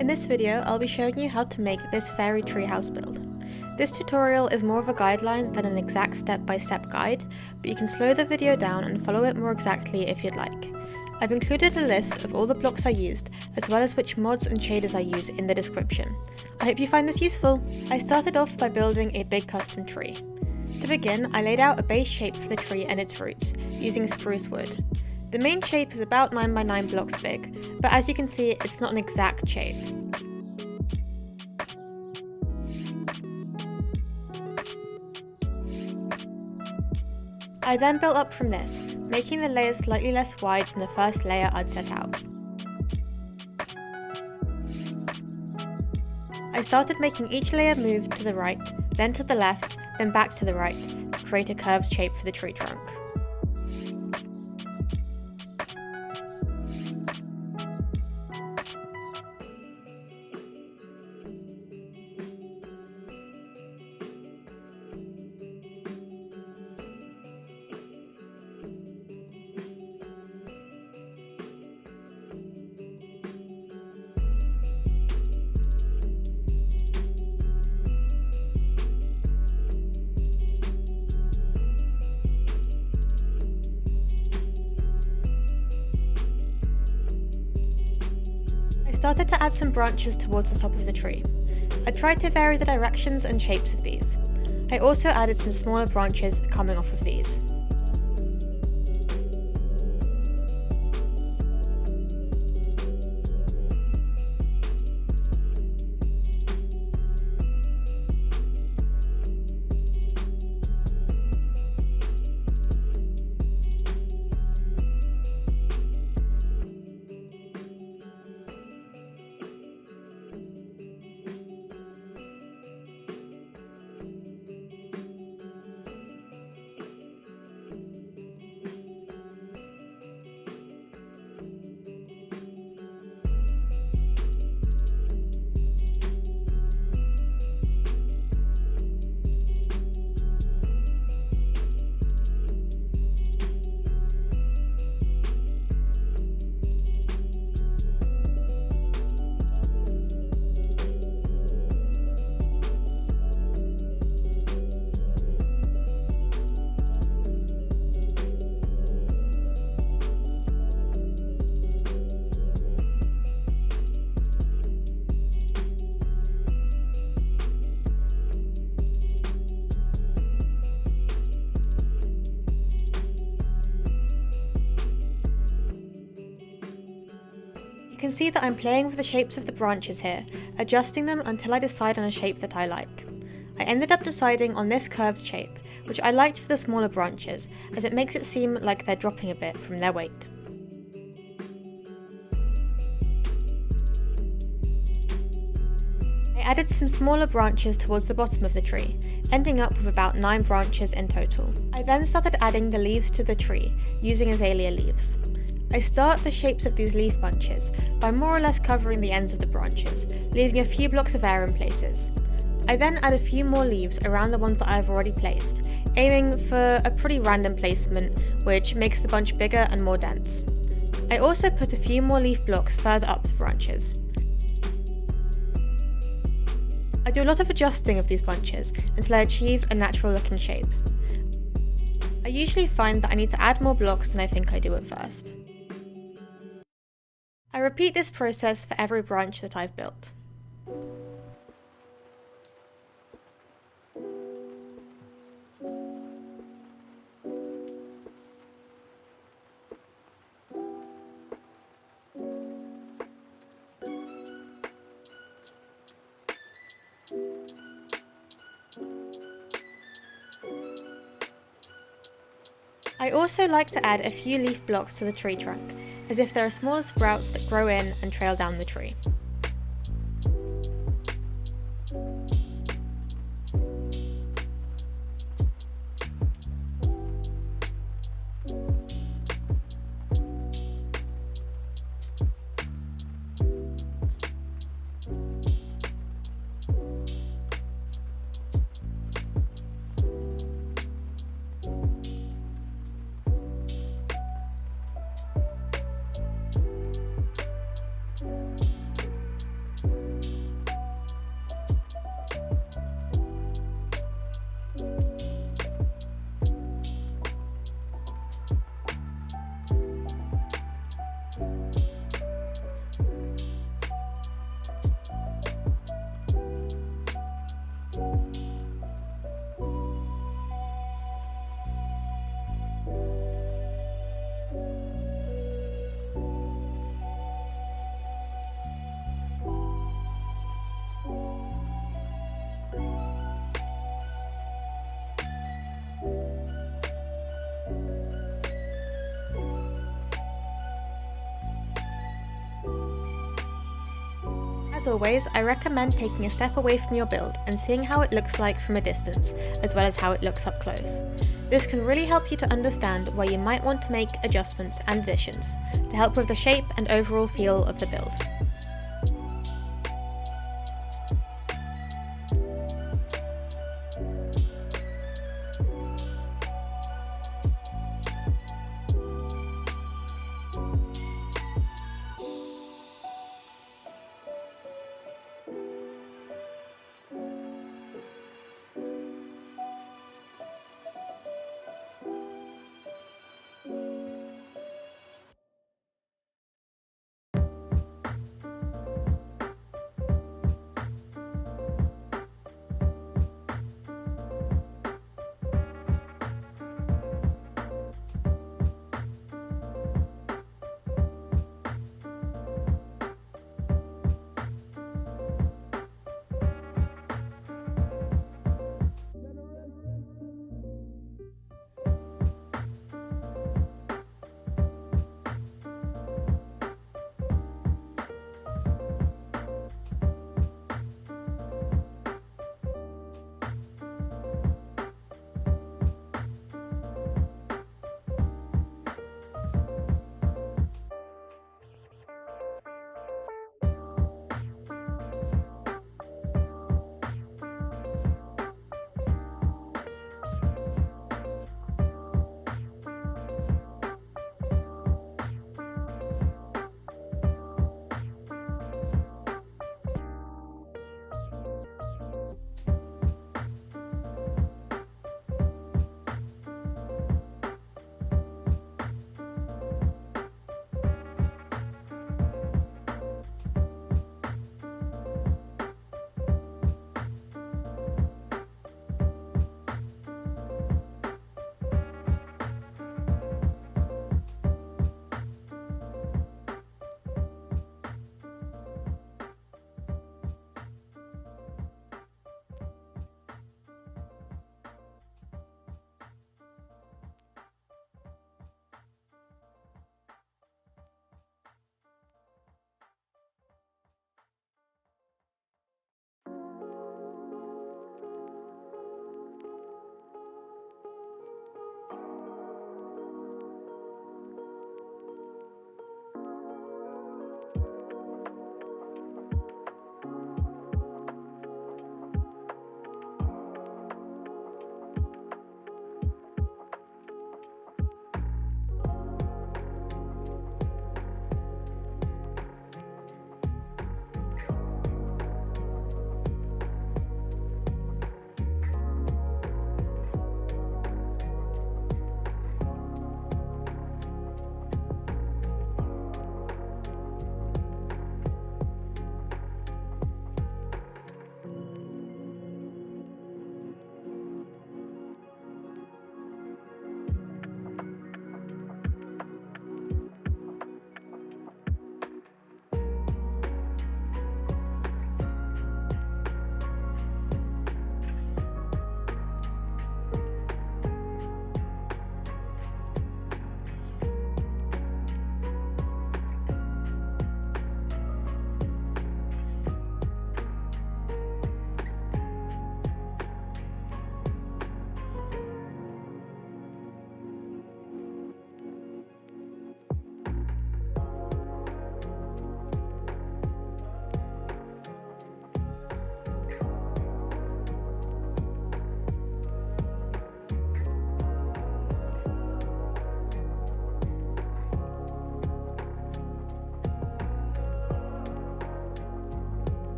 In this video, I'll be showing you how to make this fairy treehouse build. This tutorial is more of a guideline than an exact step-by-step guide, but you can slow the video down and follow it more exactly if you'd like. I've included a list of all the blocks I used, as well as which mods and shaders I use in the description. I hope you find this useful! I started off by building a big custom tree. To begin, I laid out a base shape for the tree and its roots, using spruce wood. The main shape is about 9 by 9 blocks big, but as you can see, it's not an exact shape. I then built up from this, making the layers slightly less wide than the first layer I'd set out. I started making each layer move to the right, then to the left, then back to the right, to create a curved shape for the tree trunk. I started to add some branches towards the top of the tree. I tried to vary the directions and shapes of these. I also added some smaller branches coming off of these. You can see that I'm playing with the shapes of the branches here, adjusting them until I decide on a shape that I like. I ended up deciding on this curved shape, which I liked for the smaller branches, as it makes it seem like they're dropping a bit from their weight. I added some smaller branches towards the bottom of the tree, ending up with about 9 branches in total. I then started adding the leaves to the tree, using Azalea Leaves. I start the shapes of these leaf bunches by more or less covering the ends of the branches, leaving a few blocks of air in places. I then add a few more leaves around the ones that I've already placed, aiming for a pretty random placement which makes the bunch bigger and more dense. I also put a few more leaf blocks further up the branches. I do a lot of adjusting of these bunches until I achieve a natural looking shape. I usually find that I need to add more blocks than I think I do at first. I repeat this process for every branch that I've built. I also like to add a few leaf blocks to the tree trunk, as if there are smaller sprouts that grow in and trail down the tree. As always, I recommend taking a step away from your build and seeing how it looks like from a distance, as well as how it looks up close. This can really help you to understand where you might want to make adjustments and additions, to help with the shape and overall feel of the build.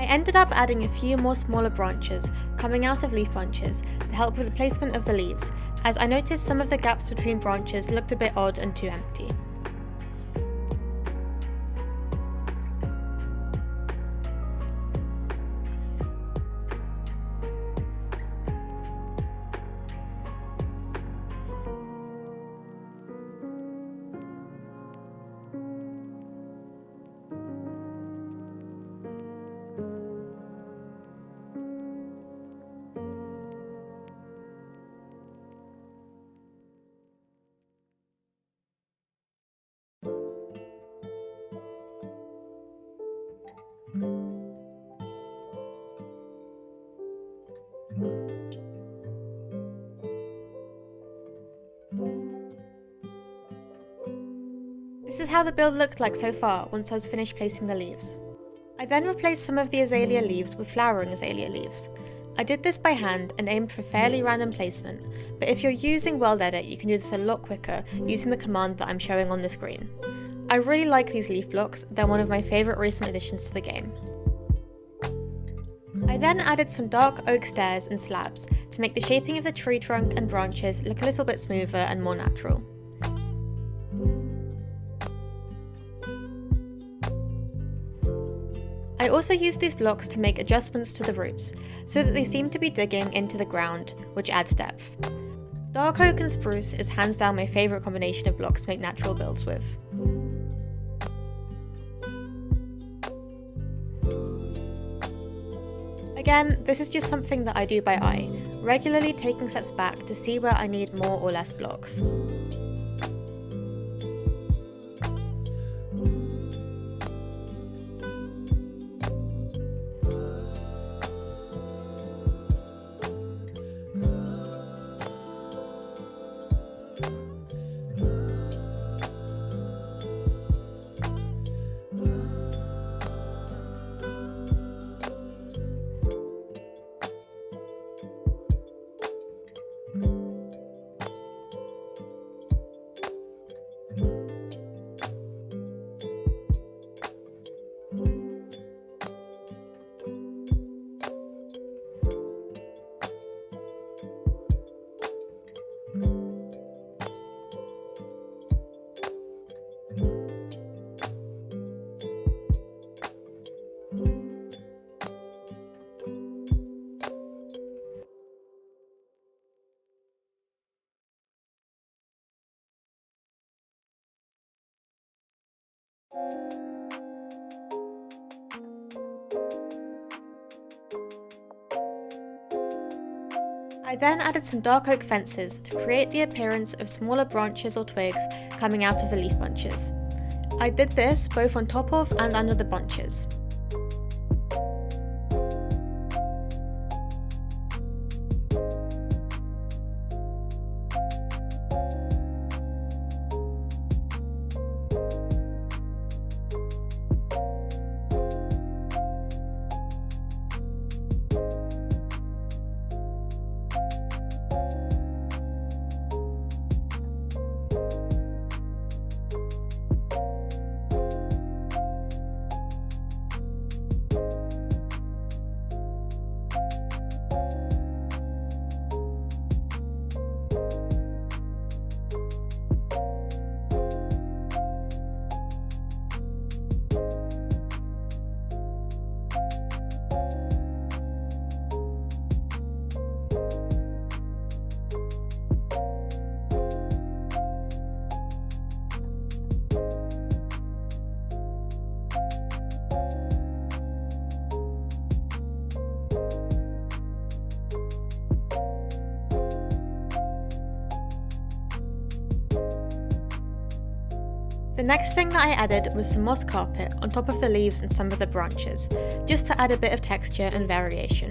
I ended up adding a few more smaller branches coming out of leaf bunches to help with the placement of the leaves, as I noticed some of the gaps between branches looked a bit odd and too empty. This is how the build looked like so far once I was finished placing the leaves. I then replaced some of the azalea leaves with flowering azalea leaves. I did this by hand and aimed for fairly random placement, but if you're using World Edit you can do this a lot quicker using the command that I'm showing on the screen. I really like these leaf blocks, they're one of my favourite recent additions to the game. I then added some dark oak stairs and slabs to make the shaping of the tree trunk and branches look a little bit smoother and more natural. I also used these blocks to make adjustments to the roots, so that they seem to be digging into the ground, which adds depth. Dark oak and spruce is hands down my favourite combination of blocks to make natural builds with. Again, this is just something that I do by eye, regularly taking steps back to see where I need more or less blocks. I then added some dark oak fences to create the appearance of smaller branches or twigs coming out of the leaf bunches. I did this both on top of and under the bunches. The next thing that I added was some moss carpet on top of the leaves and some of the branches, just to add a bit of texture and variation.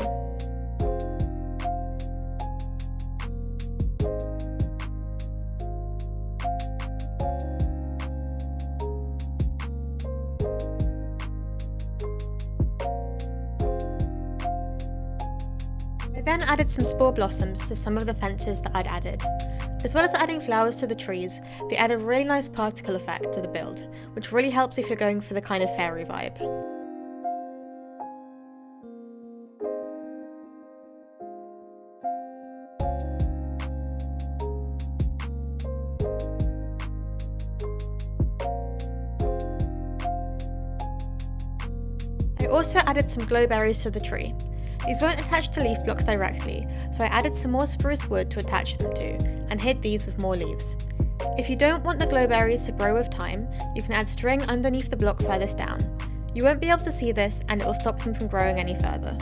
I then added some spore blossoms to some of the fences that I'd added. As well as adding flowers to the trees, they add a really nice particle effect to the build, which really helps if you're going for the kind of fairy vibe. I also added some glowberries to the tree. These won't attach to leaf blocks directly, so I added some more spruce wood to attach them to, and hid these with more leaves. If you don't want the glowberries to grow with time, you can add string underneath the block furthest down. You won't be able to see this, and it will stop them from growing any further.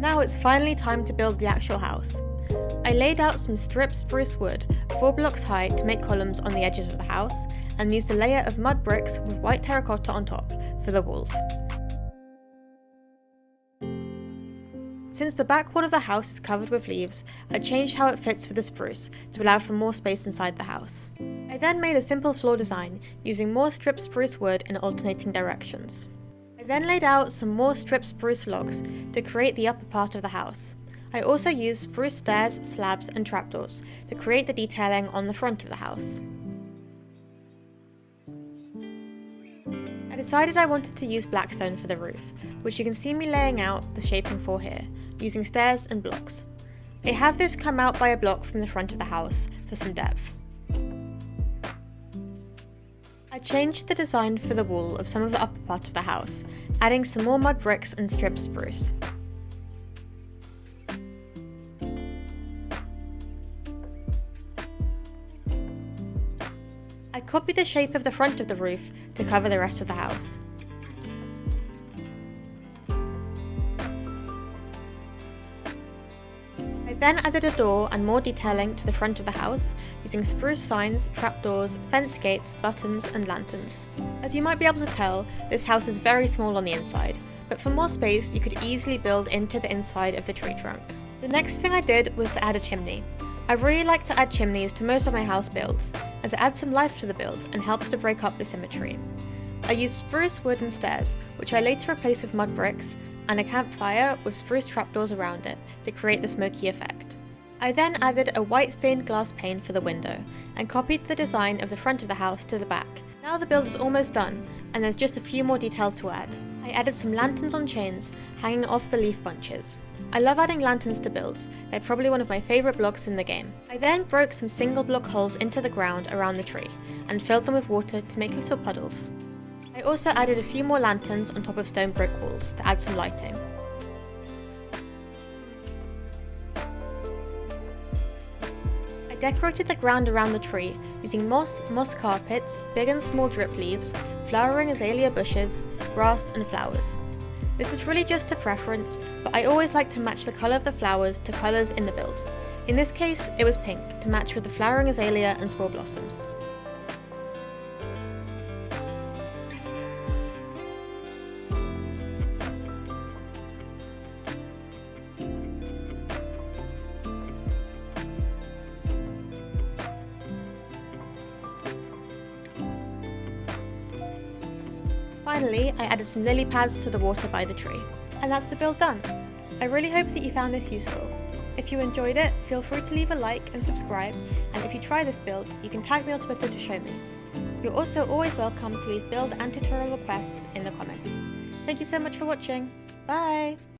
Now it's finally time to build the actual house. I laid out some stripped spruce wood 4 blocks high to make columns on the edges of the house, and used a layer of mud bricks with white terracotta on top for the walls. Since the back wall of the house is covered with leaves, I changed how it fits with the spruce to allow for more space inside the house. I then made a simple floor design using more stripped spruce wood in alternating directions. I then laid out some more stripped spruce logs to create the upper part of the house. I also used spruce stairs, slabs and trapdoors to create the detailing on the front of the house. I decided I wanted to use Blackstone for the roof, which you can see me laying out the shaping for here, using stairs and blocks. I have this come out by a block from the front of the house for some depth. I changed the design for the wall of some of the upper part of the house, adding some more mud bricks and stripped spruce. I copied the shape of the front of the roof to cover the rest of the house. I then added a door and more detailing to the front of the house using spruce signs, trapdoors, fence gates, buttons and lanterns. As you might be able to tell, this house is very small on the inside, but for more space you could easily build into the inside of the tree trunk. The next thing I did was to add a chimney. I really like to add chimneys to most of my house builds, as it adds some life to the build and helps to break up the symmetry. I used spruce wood and stairs, which I later replaced with mud bricks, and a campfire with spruce trapdoors around it to create the smoky effect. I then added a white stained glass pane for the window, and copied the design of the front of the house to the back. Now the build is almost done, and there's just a few more details to add. I added some lanterns on chains hanging off the leaf bunches. I love adding lanterns to builds, they're probably one of my favourite blocks in the game. I then broke some single block holes into the ground around the tree, and filled them with water to make little puddles. I also added a few more lanterns on top of stone brick walls to add some lighting. I decorated the ground around the tree using moss carpets, big and small drip leaves, flowering azalea bushes, grass and flowers. This is really just a preference, but I always like to match the colour of the flowers to colours in the build. In this case, it was pink, to match with the flowering azalea and spore blossoms. Finally, I added some lily pads to the water by the tree. And that's the build done. I really hope that you found this useful. If you enjoyed it, feel free to leave a like and subscribe, and if you try this build, you can tag me on Twitter to show me. You're also always welcome to leave build and tutorial requests in the comments. Thank you so much for watching. Bye!